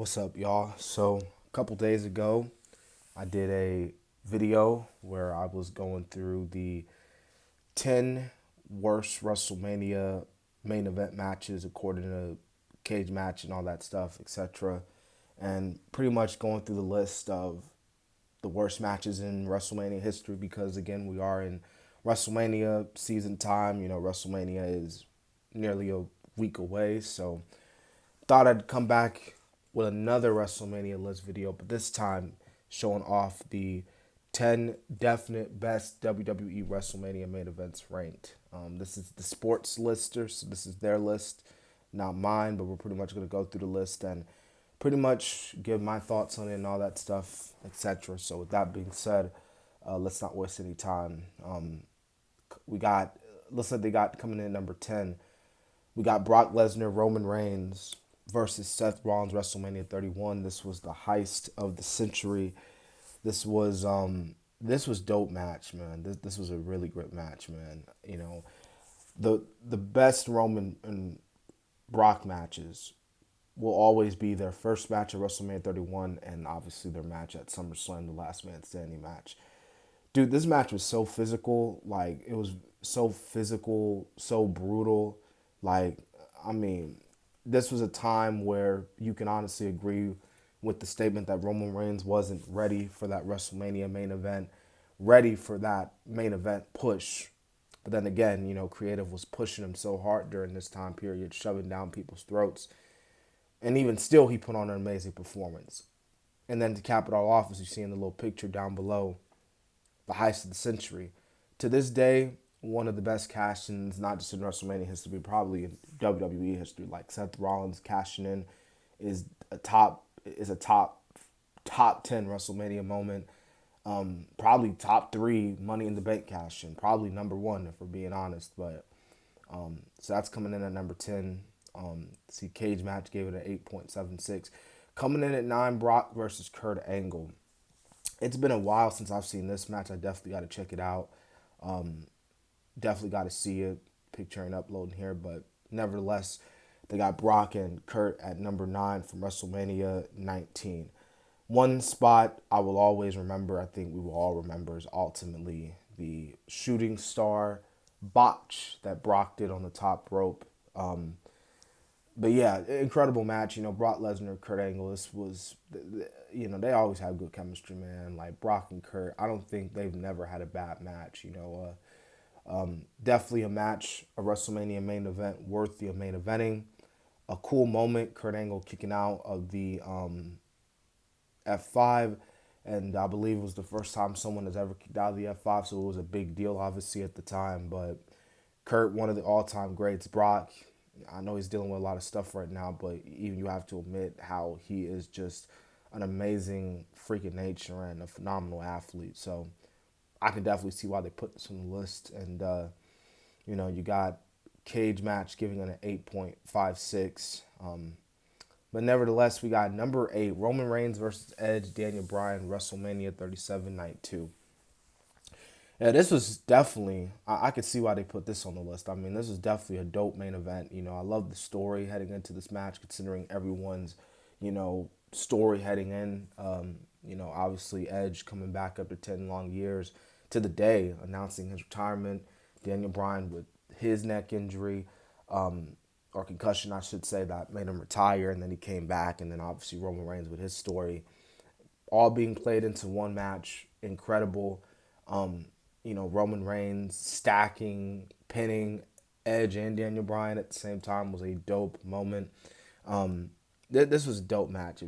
What's up, y'all? So, a couple days ago, I did a video where I was going through the 10 worst WrestleMania main event matches according to Cage Match and all that stuff, etc. And pretty much going through the list of the worst matches in WrestleMania history because, again, we are in WrestleMania season time. WrestleMania is nearly a week away, so thought I'd come back with another WrestleMania list video, but this time showing off the 10 definite best WWE WrestleMania main events ranked. This is the sports lister, so this is their list, not mine, but we're pretty much going to go through the list and pretty much give my thoughts on it and all that stuff, etc. So, with that being said, let's not waste any time. We got, looks like they got coming in at number 10. We got Brock Lesnar, Roman Reigns versus Seth Rollins, WrestleMania 31. This was the heist of the century. This was dope match, man. This was a really great match, man. The best Roman and Brock matches will always be their first match at WrestleMania 31 and obviously their match at SummerSlam, the last man standing match. Dude, this match was so physical. Like, it was so physical, so brutal. Like, I mean, this was a time where you can honestly agree with the statement that Roman Reigns wasn't ready for that WrestleMania main event, ready for that main event push. But then again, Creative was pushing him so hard during this time period, shoving down people's throats. And even still, he put on an amazing performance. And then to cap it all off, as you see in the little picture down below, the heist of the century. To this day, one of the best cash-ins, not just in WrestleMania history, probably in WWE history. Like Seth Rollins cashing in is a top 10 WrestleMania moment. Probably top three Money in the Bank cash in. Probably number one if we're being honest. But so that's coming in at number 10. See, Cage Match gave it an 8.76. Coming in at 9, Brock versus Kurt Angle. It's been a while since I've seen this match. I definitely got to check it out. Definitely got to see it. Picturing uploading here, but nevertheless, they got Brock and Kurt at number 9 from WrestleMania 19. One spot I will always remember, I think we will all remember, is ultimately the shooting star botch that Brock did on the top rope. But yeah, incredible match. Brock Lesnar, Kurt Angle. This was, they always have good chemistry, man. Like Brock and Kurt, I don't think they've never had a bad match. Definitely a match, a WrestleMania main event worthy of main eventing. A cool moment, Kurt Angle kicking out of the F5, and I believe it was the first time someone has ever kicked out of the F5, so it was a big deal, obviously, at the time. But Kurt, one of the all-time greats. Brock, I know he's dealing with a lot of stuff right now, but even you have to admit how he is just an amazing freak of nature and a phenomenal athlete. So I can definitely see why they put this on the list. And, you got Cage Match giving it an 8.56. But nevertheless, we got number 8, Roman Reigns versus Edge, Daniel Bryan, WrestleMania 37 Night 2. Yeah, this was definitely, I could see why they put this on the list. I mean, this was definitely a dope main event. I love the story heading into this match, considering everyone's, story heading in. Obviously Edge coming back after 10 long years to the day, announcing his retirement. Daniel Bryan with his neck injury, or concussion, I should say, that made him retire, and then he came back. And then obviously Roman Reigns with his story, all being played into one match. Incredible. Roman Reigns stacking, pinning Edge and Daniel Bryan at the same time was a dope moment. This was a dope match.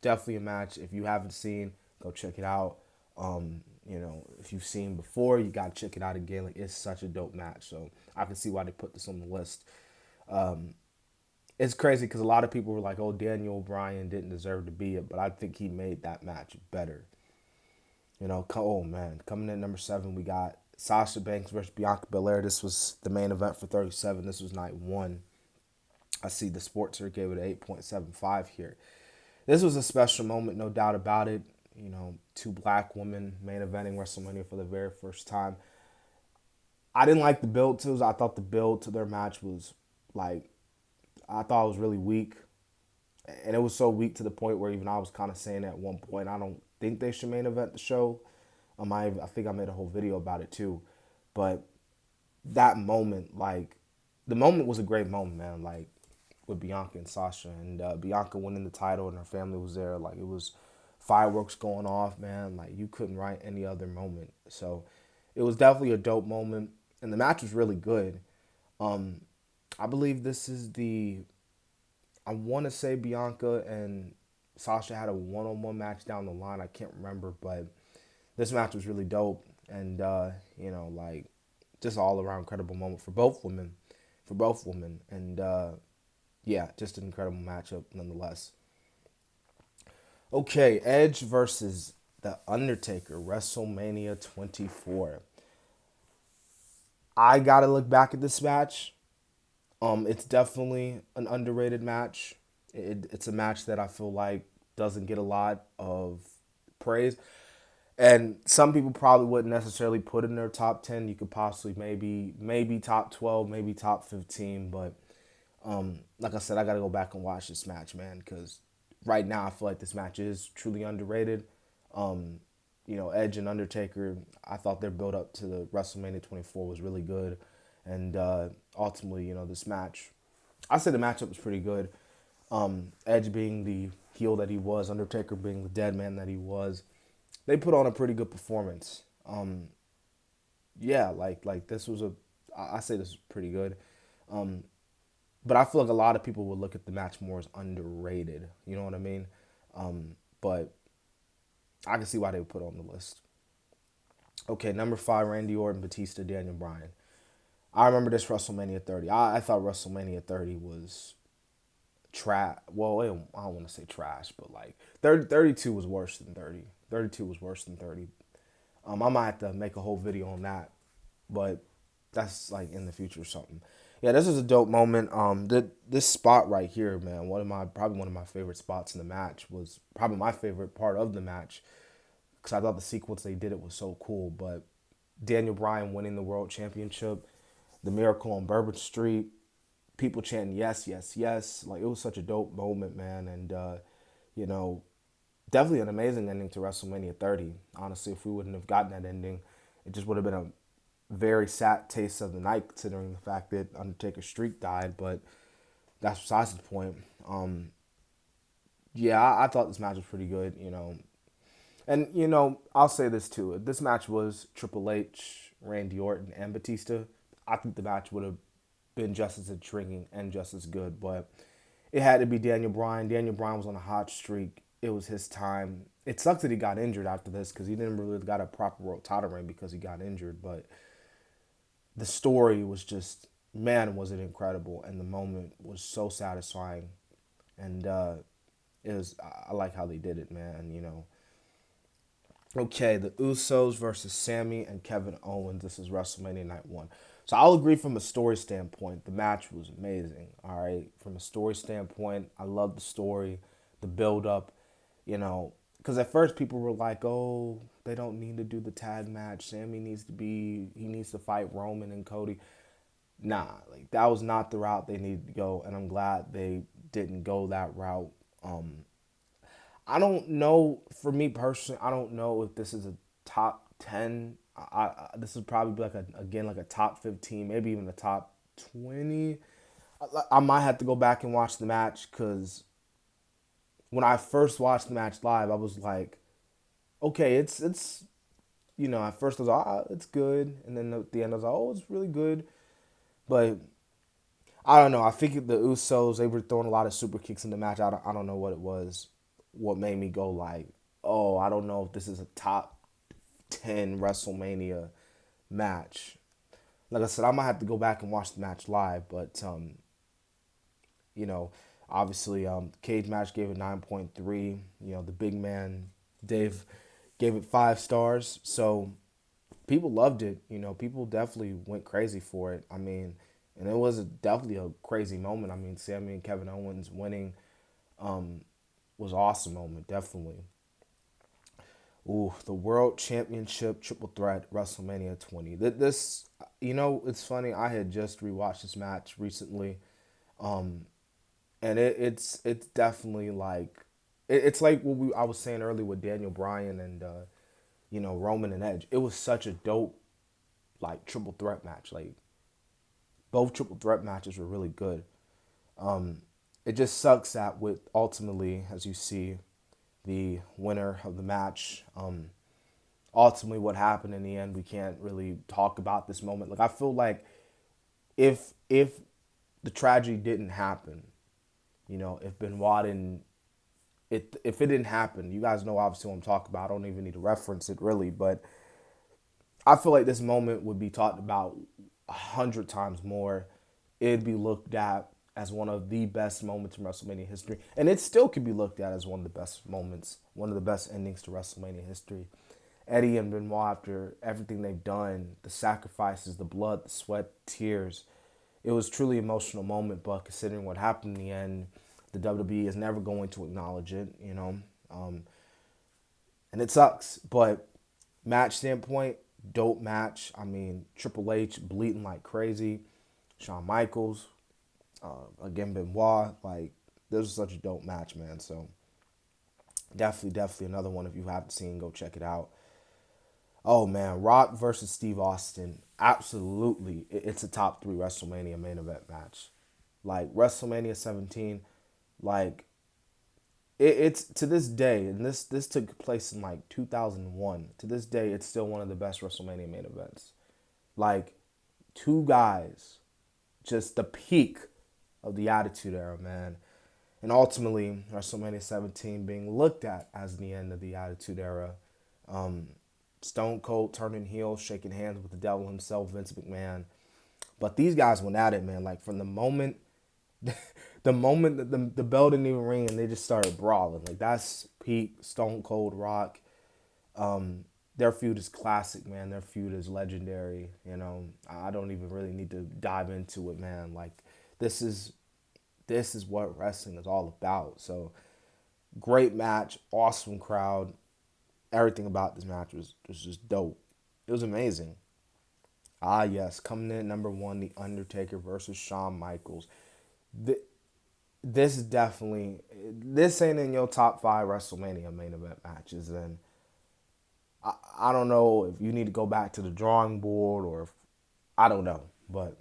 Definitely a match. If you haven't seen, go check it out. If you've seen before, you gotta check it out again. Like, it's such a dope match. So I can see why they put this on the list. It's crazy because a lot of people were like, "Oh, Daniel Bryan didn't deserve to be it," but I think he made that match better. Oh man, coming in at number 7, we got Sasha Banks versus Bianca Belair. This was the main event for 37. This was night 1. I see the Sportster gave it an 8.75 here. This was a special moment, no doubt about it. Two black women main eventing WrestleMania for the very first time. I didn't like the build to it. I thought the build to their match was like, I thought it was really weak. And it was so weak to the point where even I was kind of saying at one point, I don't think they should main event the show. I think I made a whole video about it too. But that moment, like, the moment was a great moment, man. Like, with Bianca and Sasha, and Bianca winning the title, and her family was there. Like, it was fireworks going off, man. Like, you couldn't write any other moment. So, it was definitely a dope moment, and the match was really good. Um, I believe this is the. I want to say Bianca and Sasha had a one-on-one match down the line. I can't remember, but this match was really dope, and like, just all around incredible moment for both women, and yeah, just an incredible matchup nonetheless. Okay, Edge versus The Undertaker, WrestleMania 24. I gotta look back at this match. It's definitely an underrated match. It's a match that I feel like doesn't get a lot of praise. And some people probably wouldn't necessarily put it in their top 10. You could possibly maybe top 12, maybe top 15. But like I said, I got to go back and watch this match, man, because right now I feel like this match is truly underrated. Edge and Undertaker, I thought their build up to the WrestleMania 24 was really good. And ultimately, this match, I say the matchup was pretty good. Edge being the heel that he was, Undertaker being the dead man that he was, they put on a pretty good performance. Yeah, like this was I say this was pretty good. But I feel like a lot of people would look at the match more as underrated. You know what I mean? But I can see why they would put it on the list. Okay, number 5, Randy Orton, Batista, Daniel Bryan. I remember this WrestleMania 30. I thought WrestleMania 30 was trash. Well, I don't want to say trash, but like 32 was worse than 30. 32 was worse than 30. I might have to make a whole video on that, but that's like in the future or something. Yeah, this is a dope moment. This spot right here, man, probably one of my favorite spots in the match, was probably my favorite part of the match, because I thought the sequence they did it was so cool. But Daniel Bryan winning the world championship, the Miracle on Bourbon Street, people chanting yes, yes, yes. Like, it was such a dope moment, man, and you know, definitely an amazing ending to WrestleMania 30. Honestly, if we wouldn't have gotten that ending, it just would have been a very sad taste of the night, considering the fact that Undertaker's streak died. But that's besides the point. Yeah, I thought this match was pretty good. And I'll say this too: if this match was Triple H, Randy Orton, and Batista, I think the match would have been just as intriguing and just as good. But it had to be Daniel Bryan. Daniel Bryan was on a hot streak. It was his time. It sucks that he got injured after this, because he didn't really got a proper world title reign because he got injured. But the story was just, man, was it incredible, and the moment was so satisfying, and I like how they did it, man. Okay, the Usos versus Sammy and Kevin Owens. This is WrestleMania Night 1. So I'll agree, from a story standpoint, the match was amazing. All right, from a story standpoint, I love the story, the build up. Because at first people were like, "Oh, they don't need to do the tag match. He needs to fight Roman and Cody." Nah, like, that was not the route they needed to go, and I'm glad they didn't go that route. I don't know. For me personally, I don't know if this is a top 10. This would probably be like a top 15, maybe even a top 20. I might have to go back and watch the match, because when I first watched the match live, I was like, okay, it's at first I was like, it's good, and then at the end I was like, oh, it's really good, but I don't know. I think the Usos, they were throwing a lot of super kicks in the match. I don't know what it was, what made me go like, oh, I don't know if this is a top 10 WrestleMania match. Like I said, I might have to go back and watch the match live, but you know, obviously, Cage Match gave it 9.3. The big man Dave gave it 5 stars. So people loved it. People definitely went crazy for it. I mean, and it was definitely a crazy moment. I mean, Sammy and Kevin Owens winning was an awesome moment, definitely. Ooh, the World Championship Triple Threat WrestleMania 20. This, it's funny. I had just rewatched this match recently, and it's definitely like it's like what I was saying earlier with Daniel Bryan and Roman and Edge. It was such a dope like triple threat match. Like both triple threat matches were really good. It just sucks that with ultimately, as you see, the winner of the match. Ultimately, what happened in the end, we can't really talk about this moment. Like I feel like if the tragedy didn't happen, if Benoit didn't, if it didn't happen, you guys know obviously what I'm talking about. I don't even need to reference it really, but I feel like this moment would be talked about 100 times more. It'd be looked at as one of the best moments in WrestleMania history, and it still could be looked at as one of the best moments, one of the best endings to WrestleMania history. Eddie and Benoit, after everything they've done, the sacrifices, the blood, the sweat, tears, it was truly an emotional moment. But considering what happened in the end, the WWE is never going to acknowledge it, and it sucks. But match standpoint, dope match. I mean, Triple H bleeding like crazy. Shawn Michaels, again Benoit. Like this was such a dope match, man. So definitely another one. If you haven't seen, go check it out. Oh man, Rock versus Steve Austin. Absolutely, it's a top 3 WrestleMania main event match. Like WrestleMania 17, like it's to this day, and this took place in like 2001. To this day, it's still one of the best WrestleMania main events. Like two guys, just the peak of the Attitude Era, man. And ultimately, WrestleMania 17 being looked at as the end of the Attitude Era. Stone Cold turning heel, shaking hands with the devil himself, Vince McMahon. But these guys went at it, man. Like from the moment, the moment that the bell didn't even ring and they just started brawling. Like that's peak Stone Cold Rock. Their feud is classic, man. Their feud is legendary. I don't even really need to dive into it, man. Like this is what wrestling is all about. So great match, awesome crowd. Everything about this match was just dope. It was amazing. Ah, yes, coming in at number 1, The Undertaker versus Shawn Michaels. This is definitely, this ain't in your top 5 WrestleMania main event matches. And I don't know if you need to go back to the drawing board or if, I don't know. But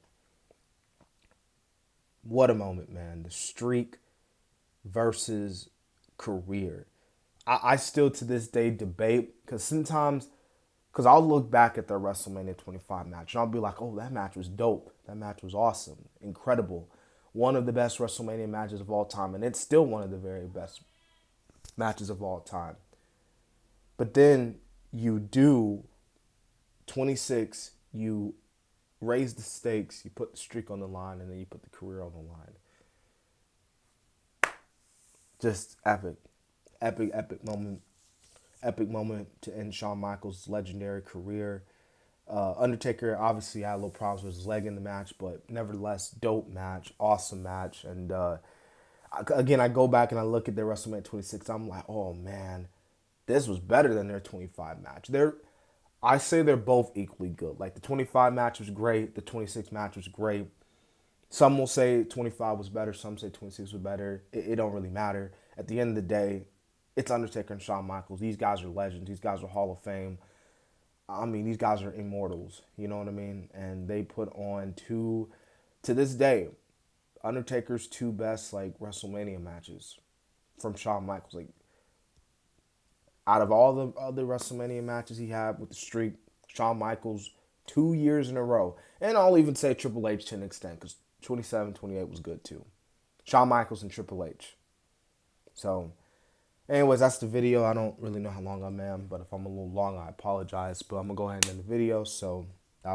what a moment, man. The streak versus career. I still to this day debate because I'll look back at the WrestleMania 25 match and I'll be like, oh, that match was dope. That match was awesome. Incredible. One of the best WrestleMania matches of all time. And it's still one of the very best matches of all time. But then you do 26, you raise the stakes, you put the streak on the line, and then you put the career on the line. Just epic. Epic moment. Epic moment to end Shawn Michaels' legendary career. Undertaker obviously had a little problems with his leg in the match, but nevertheless, dope match, awesome match. And again, I go back and I look at their WrestleMania 26. I'm like, oh man, this was better than their 25 match. I say they're both equally good. Like the 25 match was great, the 26 match was great. Some will say 25 was better, some say 26 was better. It don't really matter. At the end of the day, it's Undertaker and Shawn Michaels. These guys are legends. These guys are Hall of Fame. I mean, these guys are immortals. You know what I mean? And they put on to this day, Undertaker's 2 best like WrestleMania matches from Shawn Michaels. Like out of all the other WrestleMania matches he had with the streak, Shawn Michaels 2 years in a row. And I'll even say Triple H to an extent because 27, 28 was good too. Shawn Michaels and Triple H. So, anyways, that's the video. I don't really know how long I'm at, but if I'm a little long, I apologize. But I'm going to go ahead and end the video. So,